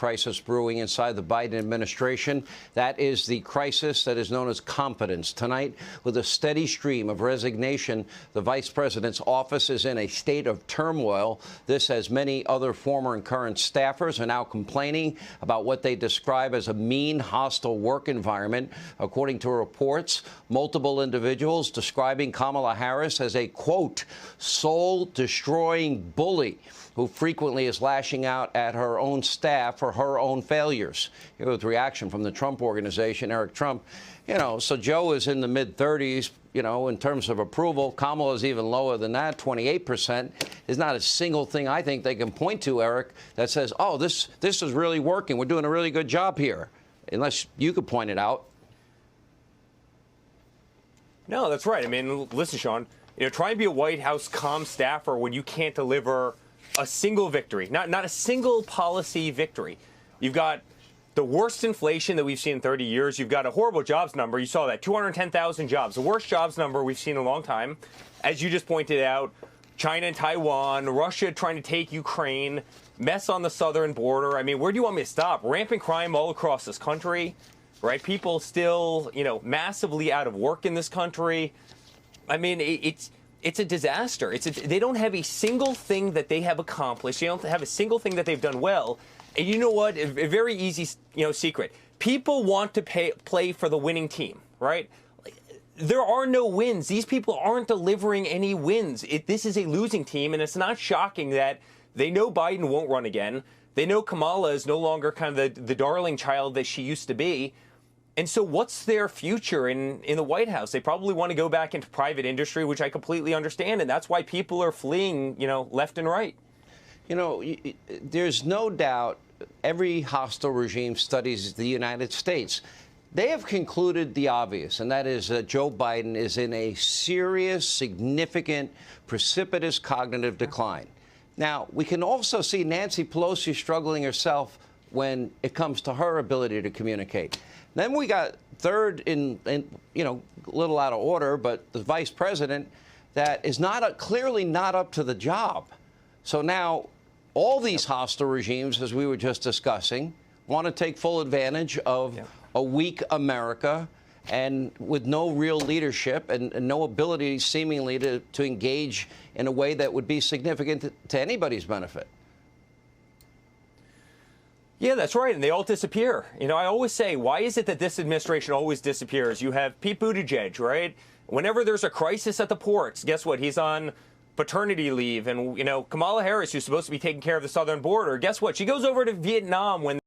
crisis brewing inside the Biden administration. That is the crisis that is known as competence. Tonight, with a steady stream of resignation, the vice president's office is in a state of turmoil. This, as many other former and current staffers are now complaining about what they describe as a mean, hostile work environment. According to reports, multiple individuals describing Kamala Harris as a, quote, soul-destroying bully who frequently is lashing out at her own staff for her own failures. Here with reaction from the Trump Organization, Eric Trump. So Joe is in the mid-30s, in terms of approval. Kamala is even lower than that, 28%. There's not a single thing I think they can point to, Eric, that says, oh, this is really working. We're doing a really good job here, unless you could point it out. No, that's right. I mean, listen, Sean, try and be a White House calm staffer when you can't deliver a single victory, not a single policy victory. You've got the worst inflation that we've seen in 30 years. You've got a horrible jobs number. You saw that, 210,000 jobs, the worst jobs number we've seen in a long time. As you just pointed out, China and Taiwan, Russia trying to take Ukraine, mess on the southern border. I mean, where do you want me to stop? Rampant crime all across this country, right? People still, massively out of work in this country. I mean, it's a disaster. They don't have a single thing that they have accomplished. They don't have a single thing that they've done well. And you know what? A very easy, secret. People want to play for the winning team, right? There are no wins. These people aren't delivering any wins. This is a losing team, and it's not shocking that they know Biden won't run again. They know Kamala is no longer kind of the darling child that she used to be. And so what's their future in the White House? They probably want to go back into private industry, which I completely understand. And that's why people are fleeing, left and right. There's no doubt every hostile regime studies the United States. They have concluded the obvious, and that is that Joe Biden is in a serious, significant, precipitous cognitive decline. Now, we can also see Nancy Pelosi struggling herself when it comes to her ability to communicate. Then we got third in a little out of order, but the vice president that is clearly not up to the job. So now all these hostile regimes, as we were just discussing, want to take full advantage of a weak America and with no real leadership and no ability seemingly to engage in a way that would be significant to anybody's benefit. Yeah, that's right. And they all disappear. I always say, why is it that this administration always disappears? You have Pete Buttigieg, right? Whenever there's a crisis at the ports, guess what? He's on paternity leave. And, Kamala Harris, who's supposed to be taking care of the southern border, guess what? She goes over to Vietnam when